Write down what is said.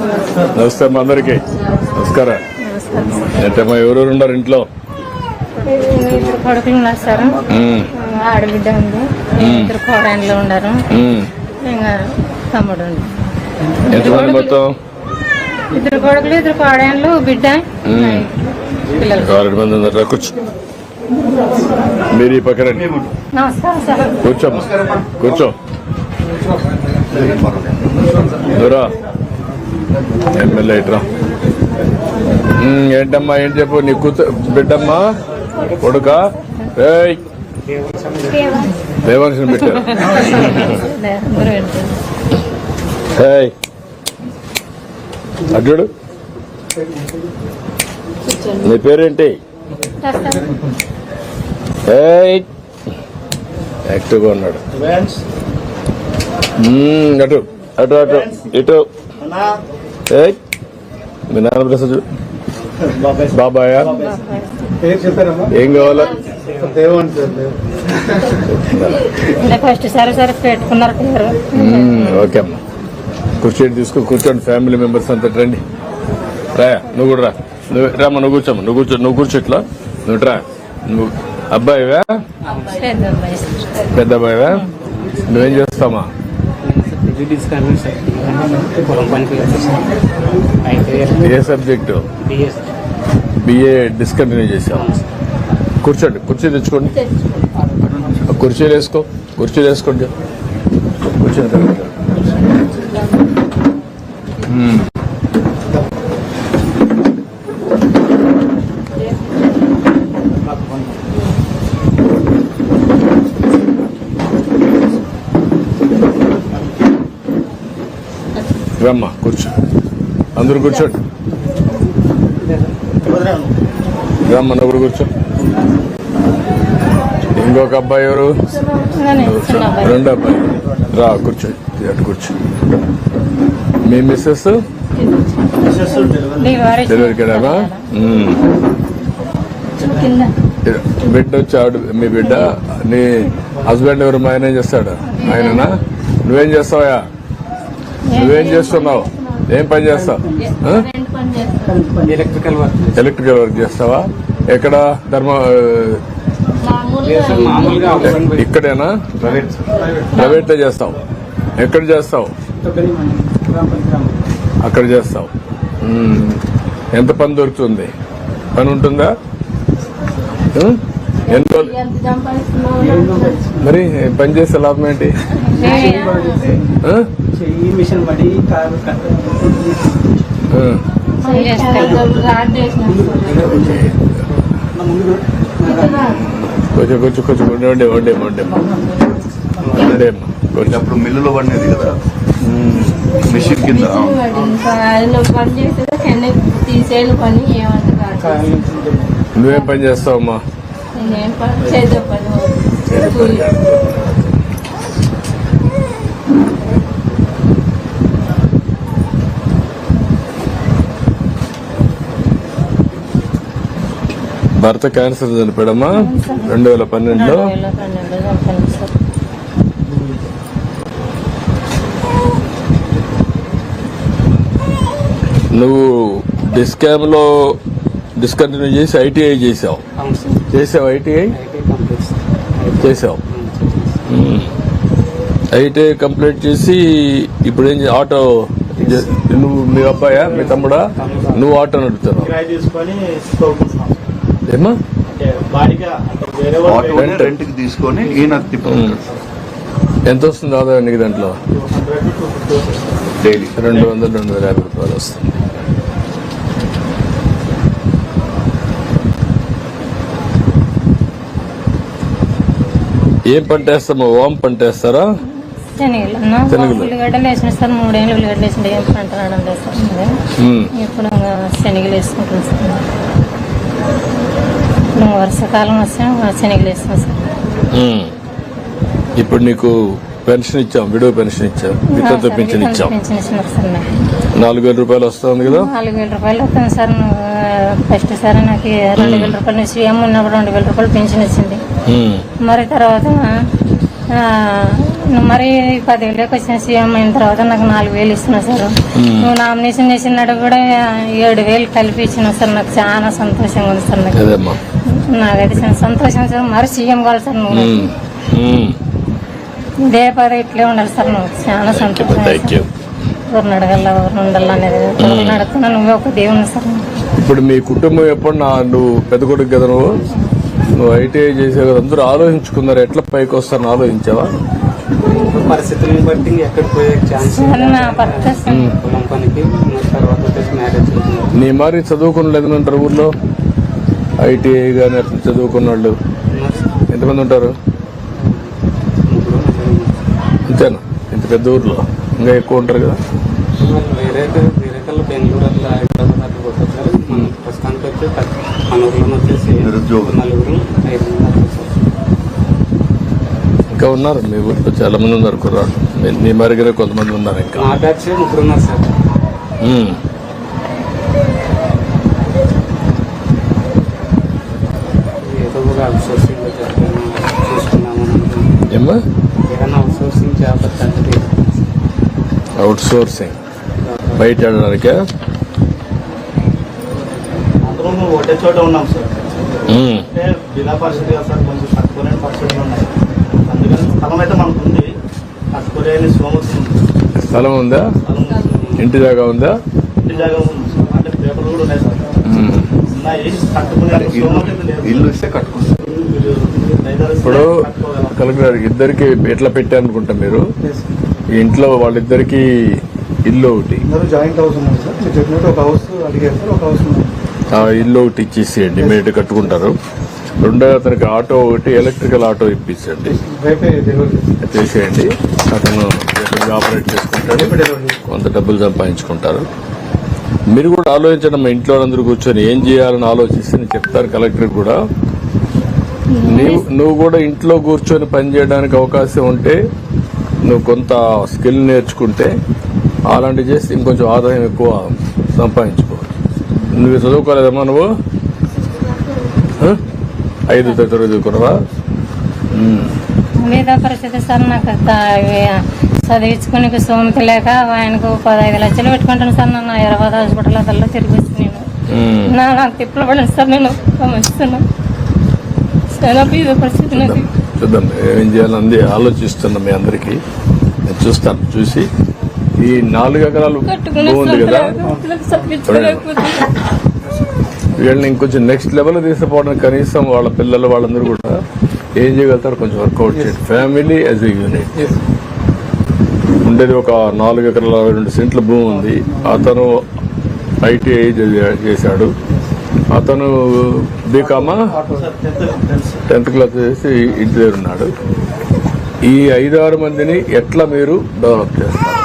నమస్తే అమ్మా అందరికి. నమస్కారం. ఏంటమ్మా ఎవరెవరు ఉన్నారు ఇంట్లో? ఇద్దరు కొడుకులు ఉన్నారు సార్, ఆడబిడ్డ ఉంది, ఇద్దరు కోడళ్ళు ఉన్నారు, ఇంకా తమ్ముడు ఉంది. ఎంతమంది మొత్తం? ఇద్దరు కొడుకులు, ఇద్దరు కోడళ్ళు, బిడ్డ, పిల్లలు. 6 మంది ఉన్నారు. కూర్చో, మీరు ఈ పక్కన నమస్కారం సార్. కూర్చోమ్మా, కూర్చో. దూరా ఎమ్మెల్యే ఇట్రా. ఏంటమ్మా, ఏం చెప్పు? నీ కూతురు బిడ్డమ్మా, కొడుక దేవాంశం పెట్టారు. అడ్డు, నీ పేరేంటి? యాక్టివ్గా ఉన్నాడు. అటు అటు అటు ఇటు. మీ నాన్న ప్రసాద్ బాబాయ్, ఏం కావాలా? ఫస్ట్ సరే పెట్టుకున్నారు. ఓకే అమ్మా, కూర్చోండి, కూర్చోండి. ఫ్యామిలీ మెంబర్స్ అంతా రండి. రాయా, నువ్వు కూడా రా. నువ్వు రామ్మా, నువ్వు కూర్చోమ్మా, నువ్వు కూర్చో ఇట్లా. నువ్వు రా. నువ్వు అబ్బాయివా? పెద్ద అబ్బాయివా? నువ్వేం చేస్తావా? ఏ సబ్జెక్టు? బిఏ డిస్కంటిన్యూ చేసావు. కూర్చోండి, కుర్చీ తెచ్చుకోండి. కుర్చీలు వేసుకో, కుర్చీలు వేసుకోండి. కూర్చొని రమ్మా, కూర్చో. అందరూ కూర్చోండి. రమ్మా, నువ్వు కూర్చో. ఇంకొక అబ్బాయి ఎవరు? రెండో అబ్బాయి. రా, కూర్చో. అటు కూర్చో. మీ మిస్సెస్ డెలివరీ కదామా? బిడ్డ వచ్చి ఆవిడ, మీ బిడ్డ. నీ హస్బెండ్ ఎవరు? మా ఆయన ఏం చేస్తాడు? ఆయననా? నువ్వేం చేస్తావా? నువ్వేం చేస్తున్నావు? ఏం పని చేస్తావు? ఎలక్ట్రికల్ వర్క్ చేస్తావా? ఎక్కడ? ఇక్కడేనా? ప్రైవేట్ లో చేస్తావు? ఎక్కడ చేస్తావు? అక్కడ చేస్తావు. ఎంత పని దొరుకుతుంది? పని ఉంటుందా? ఎంత మరి పని చేస్తే లాభం ఏంటి? కొంచెం కొంచెం వండే అప్పుడు మిల్లులో పడినది కదా, మిషన్ కింద. నువ్వేం పని చేస్తావమ్మా? భర్త క్యాన్సర్ చనిపోయాడమ్మా 2012లో. నువ్వు డిస్కామ్ లో డిస్కంటిన్యూ చేసి ఐటీఐ చేసావు. ఐటీఐ చేసావు. ఐటీఐ కంప్లీట్ చేసి ఇప్పుడు ఏం ఆటో? నువ్వు, మీ అబ్బాయా, మీ తమ్ముడా? నువ్వు ఆటో నడుపుతున్నావు. ఏమా? రెంట్కి తీసుకొని ఈయన ఎంత వస్తుంది ఆదాయం నీకు దాంట్లో? డైలీ 200-250 రూపాయలు వస్తుంది. ఏం పంట వేస్తామో? ఓం పంట వేస్తారా? శనగలు. ఉల్లిగడ్డలు వేసిన సార్, 3 ఏళ్ళు ఉల్లిగడ్డలు వేసిన. ఏం పంట రావడం లేదు సార్. ఇప్పుడు శనగలు వేసుకుంటున్నాం సార్. ఇప్పుడు వర్షాకాలం వస్తే శనగలు వేస్తాం సార్. ఇప్పుడు నీకు పెన్షన్ ఇచ్చాం, విడో పెన్షన్ ఇచ్చాం, వితంతు పెన్షన్ ఇచ్చాం. 4,000 రూపాయలు వస్తుంది కదా? 4,000 రూపాయలు వస్తుంది సార్. ఫస్ట్ సార్ నాకు 2,000 రూపాయలు నుంచి ఉన్నప్పుడు 2,000 రూపాయలు పెన్షన్ ఇచ్చింది. మరి తర్వాత మరి 10,000 వచ్చిన సీఎం అయిన తర్వాత నాకు 4,000 ఇస్తున్నా సార్. నువ్వు నామినేషన్ చేసినట్టు కూడా 7,000 కలిపి ఇచ్చిన సార్. నాకు చాలా సంతోషంగా ఉంది సార్. నాకైతే చాలా సంతోషం సార్. మరి సీఎం కావాలి సార్. నువ్వు ఇదే పదే ఇట్లే ఉండాలి సార్. నువ్వు చాలా సంతోషం. ఎవరిని అడగల ఎవరిని ఉండాలి అనేది ఎవరిని అడుగుతున్నా నువ్వే ఒక దేవుని సార్. ఇప్పుడు మీ కుటుంబం ఎప్పుడు నువ్వు పెద్ద కొడుకు కదా, నువ్వు ఐటీఐ చేసావు కదా, అందరూ ఆలోచించుకున్నారు ఎట్లా పైకి వస్తారని ఆలోచించావా? పరిస్థితులను బట్టి ఎక్కడ పోయే ఛాన్స్ పొలం పనికి తర్వాత మ్యారేజ్. నీ మరి చదువుకున్న ఉంటారు ఊర్లో ఐటీఐ కానీ అట్లా చదువుకున్న వాళ్ళు ఎంతమంది ఉంటారు? అంతేనా? ఇంత పెద్ద ఊర్లో ఇంకా ఎక్కువ ఉంటారు కదా. వేరే కల్లా బెంగళూరు అట్లా హైదరాబాద్ అట్లా పోతారు. ప్రస్తుతానికి వచ్చి మన ఊర్లో వచ్చేసి 4-5 ఇంకా ఉన్నారు మీ ఊర్లో చాలా మంది ఉన్నారు కుర్రాడు. నీ మరిగిన కొంతమంది ఉన్నారు ఇంకా. మా బ్యాచ్ 3 ఉన్నారు సార్. ఏదో ఒక అవుట్సోర్సింగ్ చూసుకున్నామని ఏమా? ఏదైనా అవుట్సోర్సింగ్ జాబ్ అంటే అవుట్సోర్సింగ్ బయట వెళ్ళడానికే. అందరూ ఒకటే చోట ఉన్నాం సార్. అంటే జిల్లా పరిషత్ కదా సార్, కొంచెం తక్కువలేని పరిస్థితులు ఉన్నాయి. అందుకని స్థలం అయితే మనకు ఉంది, తక్కువలేని స్తోమత ఉంది. స్థలం ఉందా? ఇంటి జాగా ఉందా? ఇంటి జాగా ఉంది సార్. అంటే పేపర్లు కూడా ఉన్నాయి సార్. ఉన్నాయి, కట్టుకునే స్తోమత అయితే లేదు. ఇల్లు ఇస్తే కట్టుకుంటారు. ఇప్పుడు కలెక్టర్ ఇద్దరికి ఎట్లా పెట్టారనుకుంటా మీరు? ఈ ఇంట్లో వాళ్ళిద్దరికి ఇల్లు ఒకటి, జాయింట్ హౌస్ ఉంది సార్. మీరు చెప్పినట్టు ఒక హౌస్ అడిగారు సార్, ఒక హౌస్ ఉంది. ఆ ఇల్లు ఒకటి ఇచ్చేసేయండి, మీరు కట్టుకుంటారు. రెండో అతనికి ఆటో ఒకటి, ఎలక్ట్రికల్ ఆటో ఇప్పించండి, రేపే డెలివరీ చేసేయండి. అతను ఆపరేట్ చేసుకుంటాడు, కొంత డబ్బులు సంపాదించుకుంటారు. మీరు కూడా ఆలోచించండి. మా ఇంట్లో అందరూ కూర్చొని ఏం చేయాలని ఆలోచిస్తే నేను చెప్తాను కలెక్టర్ కూడా. నువ్వు కూడా ఇంట్లో కూర్చొని పని చేయడానికి అవకాశం ఉంటే, నువ్వు కొంత స్కిల్ నేర్చుకుంటే అలాంటివి చేస్తే ఇంకొంచెం ఆదాయం ఎక్కువ సంపాదించుకో. నువ్వు చదువుకోలేదమ్మా? నువ్వు 5వ తరగతి చదువుకున్నావా? మీద పరిస్థితి సార్. నాకు చదివించుకునే సోమత లేక ఆయనకు 15 లక్షలు పెట్టుకుంటాను సార్. నన్ను హైదరాబాద్ హాస్పిటల్ అదల్లో తిరిగి వచ్చి నేను నా తిప్పలు పడిన సార్. నేను గమనిస్తున్నాను చాలా మీద పరిస్థితి. నాకు చూద్దాం ఏం చేయాలని ఆలోచిస్తున్నా. మీ అందరికీ నేను చూస్తాను. చూసి ఈ 4 ఎకరాలు బాగుంది కదా, వీళ్ళని ఇంకొంచెం నెక్స్ట్ లెవెల్ తీసుకుపోవడానికి కనీసం వాళ్ళ పిల్లలు వాళ్ళందరూ కూడా ఏం చేయగలుగుతారు కొంచెం వర్కౌట్ చేయండి. Family as a unit. ఉండేది ఒక 4 ఎకరాల 2 సెంట్ల భూమి ఉంది. అతను ఐటీఐ చేశాడు. అతను బీకామా 10th క్లాస్ చేసి ఇంటి దగ్గర ఉన్నాడు. ఈ 5-6 మందిని ఎట్లా మీరు డెవలప్ చేస్తారు?